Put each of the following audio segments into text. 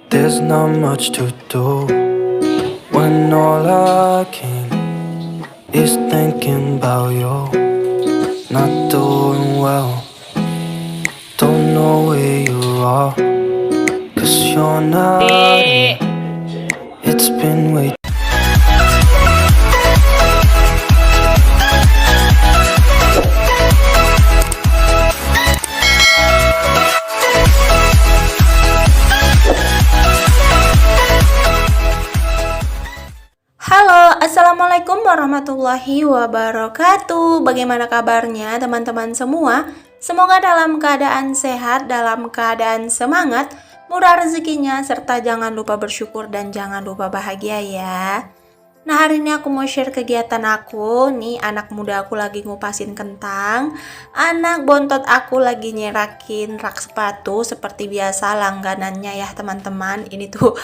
There's not much to do when all I can is thinking about you. Not doing well, don't know where you are, 'cause you're not here. It's been way. Halo, assalamualaikum warahmatullahi wabarakatuh. Bagaimana kabarnya teman-teman semua? Semoga dalam keadaan sehat, dalam keadaan semangat, murah rezekinya, serta jangan lupa bersyukur dan jangan lupa bahagia ya. Nah, hari ini aku mau share kegiatan aku. Nih, anak muda aku lagi ngupasin kentang. Anak bontot aku lagi nyerakin rak sepatu seperti biasa langganannya ya teman-teman. Ini tuh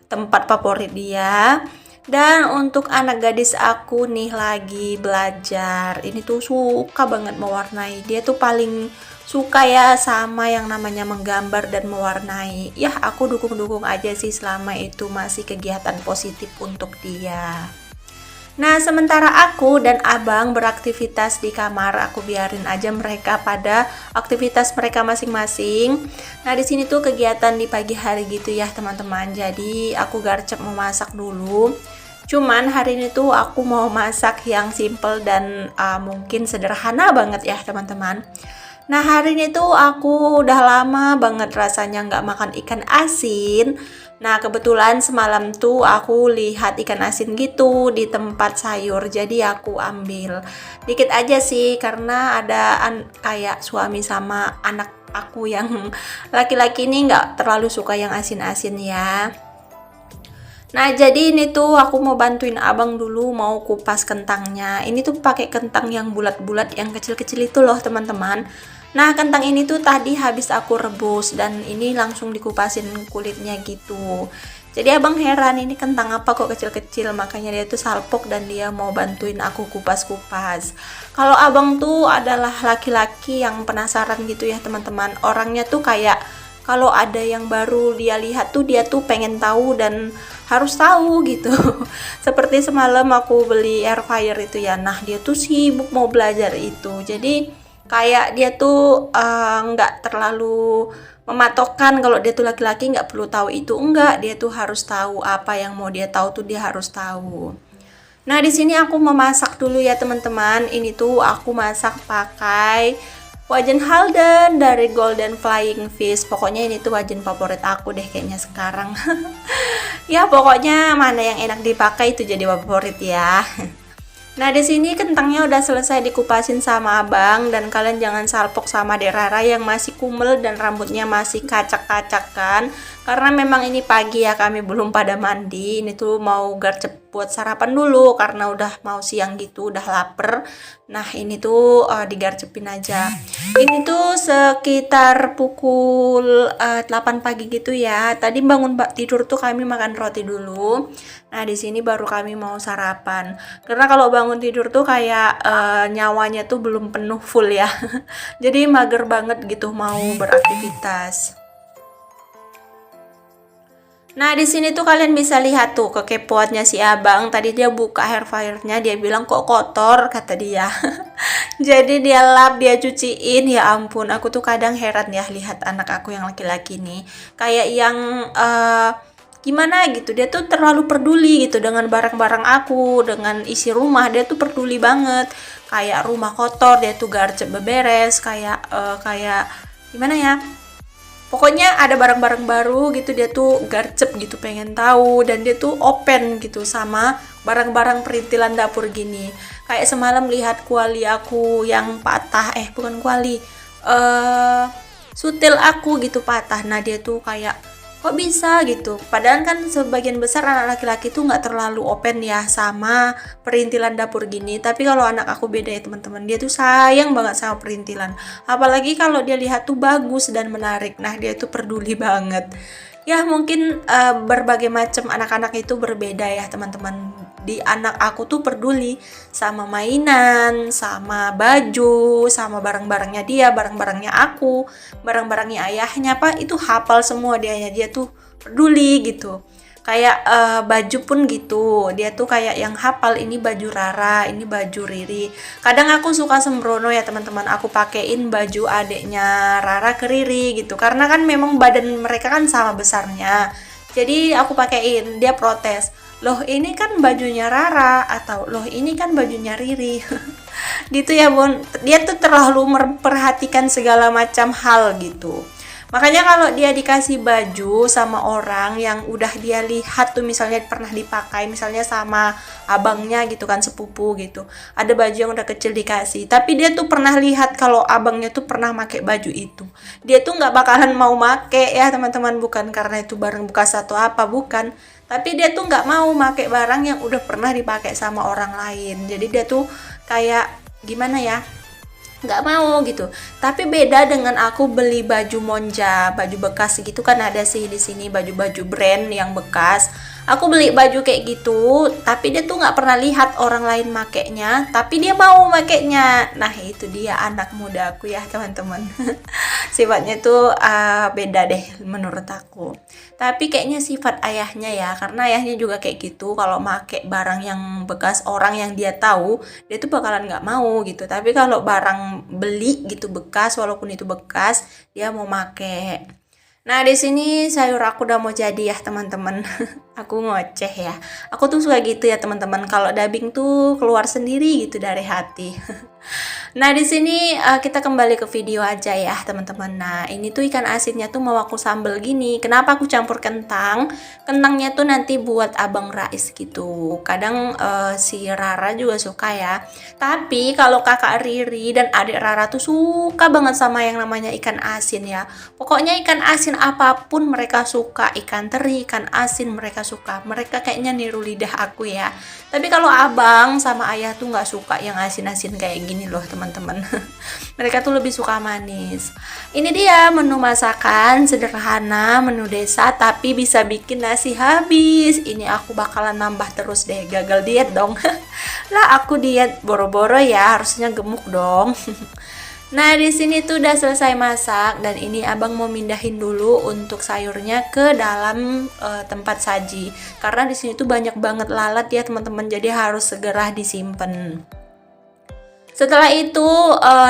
tempat favorit dia. Dan untuk anak gadis aku nih lagi belajar. Ini tuh suka banget mewarnai. Dia tuh paling suka ya sama yang namanya menggambar dan mewarnai. Ya, aku dukung-dukung aja sih selama itu masih kegiatan positif untuk dia. Nah, sementara aku dan abang beraktivitas di kamar, aku biarin aja mereka pada aktivitas mereka masing-masing. Nah, di sini tuh kegiatan di pagi hari gitu ya, teman-teman. Jadi, aku garcep memasak dulu. Cuman hari ini tuh aku mau masak yang simple dan mungkin sederhana banget ya, teman-teman. Nah, hari ini tuh aku udah lama banget rasanya nggak makan ikan asin. Nah, kebetulan semalam tuh aku lihat ikan asin gitu di tempat sayur, jadi aku ambil dikit aja sih karena ada kayak suami sama anak aku yang laki-laki ini nggak terlalu suka yang asin-asin ya. Nah, jadi ini tuh aku mau bantuin abang dulu mau kupas kentangnya. Ini tuh pakai kentang yang bulat-bulat yang kecil-kecil itu loh, teman-teman. Nah, kentang ini tuh tadi habis aku rebus dan ini langsung dikupasin kulitnya gitu. Jadi abang heran ini kentang apa kok kecil-kecil, makanya dia tuh salpok dan dia mau bantuin aku kupas-kupas. Kalau abang tuh adalah laki-laki yang penasaran gitu ya, teman-teman. Orangnya tuh kayak kalau ada yang baru dia lihat tuh dia tuh pengen tahu dan harus tahu gitu. Seperti semalam aku beli air fryer itu ya. Nah, dia tuh sibuk mau belajar itu. Jadi kayak dia tuh nggak terlalu mematokkan kalau dia tuh laki-laki nggak perlu tahu itu, enggak, dia tuh harus tahu apa yang mau dia tahu tuh dia harus tahu. Nah, di sini aku memasak dulu ya teman-teman. Ini tuh aku masak pakai wajan Halden dari Golden Flying Fish. Pokoknya ini tuh wajan favorit aku deh kayaknya sekarang. Ya, pokoknya mana yang enak dipakai itu jadi favorit ya. Nah, di sini kentangnya udah selesai dikupasin sama abang dan kalian jangan salpok sama Dek Rara yang masih kumel dan rambutnya masih kacak-kacakan karena memang ini pagi ya, kami belum pada mandi. Ini tuh mau garcep buat sarapan dulu karena udah mau siang gitu, udah lapar. Nah, ini tuh digarcepin aja. Ini tuh sekitar pukul 8 pagi gitu ya. Tadi bangun tidur tuh kami makan roti dulu. Nah, di sini baru kami mau sarapan. Karena kalau bangun tidur tuh kayak nyawanya tuh belum penuh full ya. Jadi mager banget gitu mau beraktivitas. Nah, di sini tuh kalian bisa lihat tuh kekepoannya si abang. Tadi dia buka hair fryernya, dia bilang kok kotor kata dia. Jadi dia lap, dia cuciin. Ya ampun, aku tuh kadang heran ya lihat anak aku yang laki-laki nih. Kayak yang gimana gitu, dia tuh terlalu peduli gitu dengan barang-barang aku, dengan isi rumah dia tuh peduli banget. Kayak rumah kotor dia tuh garcep beberes, kayak gimana ya, pokoknya ada barang-barang baru gitu dia tuh garcep gitu, pengen tahu, dan dia tuh open gitu sama barang-barang perintilan dapur gini. Kayak semalam lihat kuali aku yang patah, bukan kuali, sutil aku gitu patah. Nah, dia tuh kayak kok bisa gitu, padahal kan sebagian besar anak laki-laki tuh nggak terlalu open ya sama perintilan dapur gini. Tapi kalau anak aku beda ya teman-teman, dia tuh sayang banget sama perintilan, apalagi kalau dia lihat tuh bagus dan menarik. Nah, dia tuh peduli banget ya. Mungkin berbagai macam anak-anak itu berbeda ya teman-teman, di anak aku tuh peduli sama mainan, sama baju, sama barang-barangnya dia, barang-barangnya aku, barang-barangnya ayahnya, Pak, itu hafal semua dia tuh peduli gitu. Kayak baju pun gitu, dia tuh kayak yang hafal ini baju Rara, ini baju Riri. Kadang aku suka sembrono ya teman-teman, aku pakein baju adeknya Rara ke Riri gitu, karena kan memang badan mereka kan sama besarnya. Jadi aku pakein, dia protes, loh ini kan bajunya Rara, atau loh ini kan bajunya Riri. Gitu ya Bun, dia tuh terlalu memperhatikan segala macam hal gitu. Makanya kalau dia dikasih baju sama orang yang udah dia lihat tuh, misalnya pernah dipakai, misalnya sama abangnya gitu kan, sepupu gitu. Ada baju yang udah kecil dikasih, tapi dia tuh pernah lihat kalau abangnya tuh pernah pakai baju itu. Dia tuh nggak bakalan mau make ya teman-teman, bukan karena itu barang bekas atau apa, bukan. Tapi dia tuh nggak mau pakai barang yang udah pernah dipakai sama orang lain. Jadi dia tuh kayak gimana ya? Nggak mau gitu. Tapi beda dengan aku beli baju monja, baju bekas gitu kan, ada sih di sini baju-baju brand yang bekas. Aku beli baju kayak gitu, tapi dia tuh nggak pernah lihat orang lain makainya, tapi dia mau makainya. Nah itu dia anak muda aku ya teman-teman. Sifatnya tuh beda deh menurut aku. Tapi kayaknya sifat ayahnya ya, karena ayahnya juga kayak gitu. Kalau make barang yang bekas orang yang dia tahu, dia tuh bakalan nggak mau gitu. Tapi kalau barang beli gitu bekas, walaupun itu bekas, dia mau make. Nah, di sini sayur aku udah mau jadi ya, teman-teman. Aku ngoceh ya. Aku tuh suka gitu ya, teman-teman. Kalau dubbing tuh keluar sendiri gitu dari hati. Nah, di sini kita kembali ke video aja ya, teman-teman. Nah, ini tuh ikan asinnya tuh mau aku sambel gini. Kenapa aku campur kentang? Kentangnya tuh nanti buat Abang Rais gitu. Kadang si Rara juga suka ya. Tapi kalau kakak Riri dan adik Rara tuh suka banget sama yang namanya ikan asin ya. Pokoknya ikan asin apapun mereka suka. Ikan teri, ikan asin mereka suka. Mereka kayaknya niru lidah aku ya. Tapi kalau abang sama ayah tuh nggak suka yang asin-asin kayak gini loh teman-teman. Mereka tuh lebih suka manis. Ini dia menu masakan sederhana, menu desa, tapi bisa bikin nasi habis. Ini aku bakalan nambah terus deh, gagal diet dong. Lah aku diet boro-boro ya, harusnya gemuk dong. Nah, di sini tuh udah selesai masak dan ini Abang mau mindahin dulu untuk sayurnya ke dalam tempat saji. Karena di sini tuh banyak banget lalat ya, teman-teman. Jadi harus segera disimpan. Setelah itu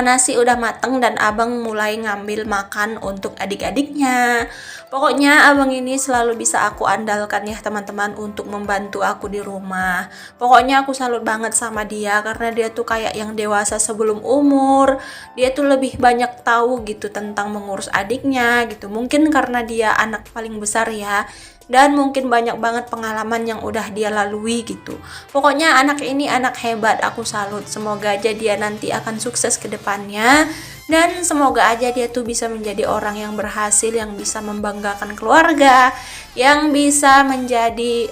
nasi udah mateng dan Abang mulai ngambil makan untuk adik-adiknya. Pokoknya Abang ini selalu bisa aku andalkan ya teman-teman untuk membantu aku di rumah. Pokoknya aku salut banget sama dia karena dia tuh kayak yang dewasa sebelum umur. Dia tuh lebih banyak tahu gitu tentang mengurus adiknya gitu. Mungkin karena dia anak paling besar ya. Dan mungkin banyak banget pengalaman yang udah dia lalui gitu. Pokoknya anak ini anak hebat, aku salut. Semoga aja dia nanti akan sukses ke depannya. Dan semoga aja dia tuh bisa menjadi orang yang berhasil, yang bisa membanggakan keluarga, yang bisa menjadi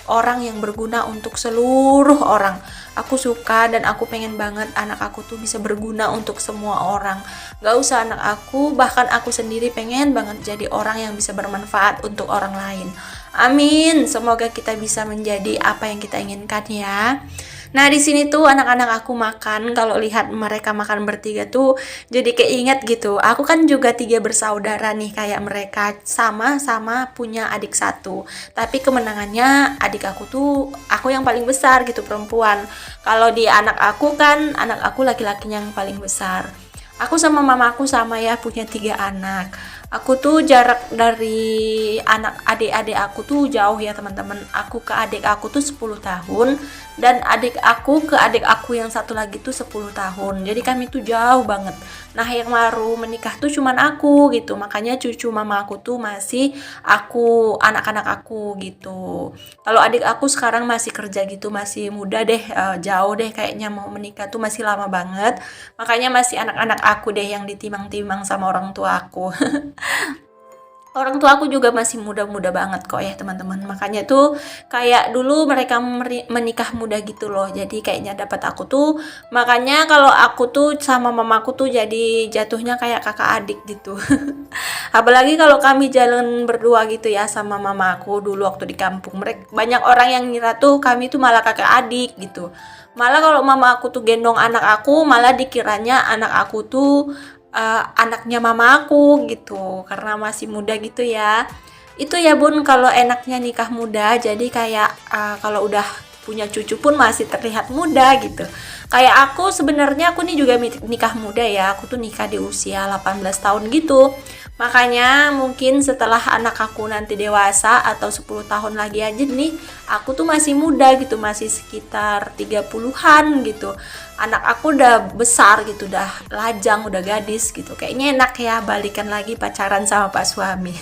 orang yang berguna untuk seluruh orang. Aku suka dan aku pengen banget anak aku tuh bisa berguna untuk semua orang. Gak usah anak aku, bahkan aku sendiri pengen banget jadi orang yang bisa bermanfaat untuk orang lain. Amin. Semoga kita bisa menjadi apa yang kita inginkan ya. Nah, di sini tuh anak-anak aku makan, kalau lihat mereka makan bertiga tuh jadi keinget gitu. Aku kan juga 3 bersaudara nih kayak mereka, sama-sama punya adik satu. Tapi kemenangannya adik aku tuh aku yang paling besar gitu, perempuan. Kalau di anak aku kan anak aku laki-lakinya yang paling besar. Aku sama mamaku sama ya, punya 3 anak. Aku tuh jarak dari anak adik-adik aku tuh jauh ya teman-teman. Aku ke adik aku tuh 10 tahun dan adik aku ke adik aku yang satu lagi tuh 10 tahun. Jadi kami tuh jauh banget. Nah, yang baru menikah tuh cuman aku gitu. Makanya cucu mama aku tuh masih aku, anak-anak aku gitu. Kalau adik aku sekarang masih kerja gitu, masih muda deh, jauh deh kayaknya mau menikah tuh masih lama banget. Makanya masih anak-anak aku deh yang ditimang-timang sama orang tua aku. Orang tua aku juga masih muda-muda banget kok ya teman-teman. Makanya tuh kayak dulu mereka menikah muda gitu loh. Jadi kayaknya dapat aku tuh. Makanya kalau aku tuh sama mamaku tuh jadi jatuhnya kayak kakak adik gitu. Apalagi kalau kami jalan berdua gitu ya sama mamaku dulu waktu di kampung. Banyak orang yang ngira tuh kami tuh malah kakak adik gitu. Malah kalau mama aku tuh gendong anak aku, malah dikiranya anak aku tuh anaknya mama aku gitu, karena masih muda gitu ya. Itu ya bun, kalau enaknya nikah muda, jadi kayak kalau udah punya cucu pun masih terlihat muda gitu. Kayak aku sebenarnya aku nih juga nikah muda ya, aku tuh nikah di usia 18 tahun gitu. Makanya mungkin setelah anak aku nanti dewasa atau 10 tahun lagi aja nih, aku tuh masih muda gitu, masih sekitar 30-an gitu. Anak aku udah besar gitu, udah lajang, udah gadis gitu. Kayaknya enak ya balikan lagi pacaran sama pak suami.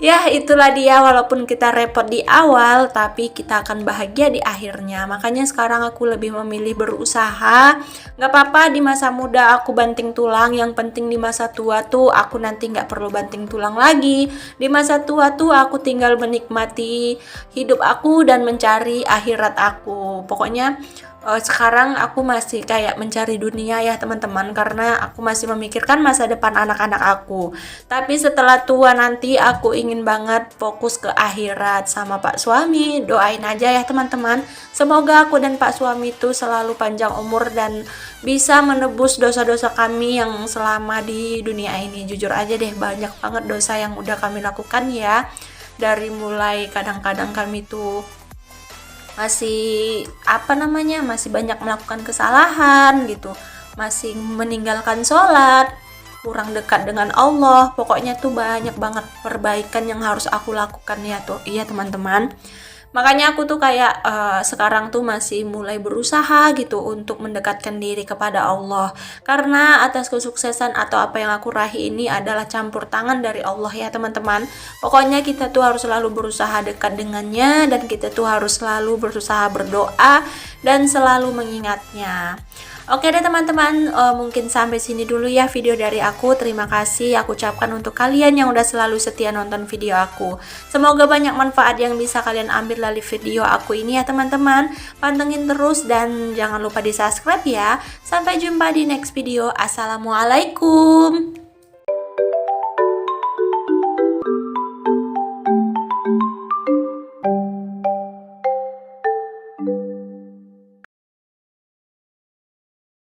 Ya itulah dia, walaupun kita repot di awal tapi kita akan bahagia di akhirnya. Makanya sekarang aku lebih memilih berusaha. Gak apa-apa di masa muda aku banting tulang, yang penting di masa tua tuh aku nanti gak perlu banting tulang lagi. Di masa tua tuh aku tinggal menikmati hidup aku dan mencari akhirat aku. Pokoknya sekarang aku masih kayak mencari dunia ya teman-teman, karena aku masih memikirkan masa depan anak-anak aku. Tapi setelah tua nanti aku ingin banget fokus ke akhirat sama pak suami. Doain aja ya teman-teman, semoga aku dan pak suami itu selalu panjang umur dan bisa menebus dosa-dosa kami yang selama di dunia ini. Jujur aja deh, banyak banget dosa yang udah kami lakukan ya. Dari mulai kadang-kadang kami tuh masih masih banyak melakukan kesalahan gitu, masih meninggalkan sholat, kurang dekat dengan Allah. Pokoknya tuh banyak banget perbaikan yang harus aku lakukan ya tuh, iya teman-teman. Makanya aku tuh kayak sekarang tuh masih mulai berusaha gitu untuk mendekatkan diri kepada Allah. Karena atas kesuksesan atau apa yang aku raih ini adalah campur tangan dari Allah ya teman-teman. Pokoknya kita tuh harus selalu berusaha dekat dengannya, dan kita tuh harus selalu berusaha berdoa dan selalu mengingatnya. Oke deh teman-teman, mungkin sampai sini dulu ya video dari aku. Terima kasih aku ucapkan untuk kalian yang udah selalu setia nonton video aku. Semoga banyak manfaat yang bisa kalian ambil dari video aku ini ya teman-teman. Pantengin terus dan jangan lupa di subscribe ya. Sampai jumpa di next video. Assalamualaikum.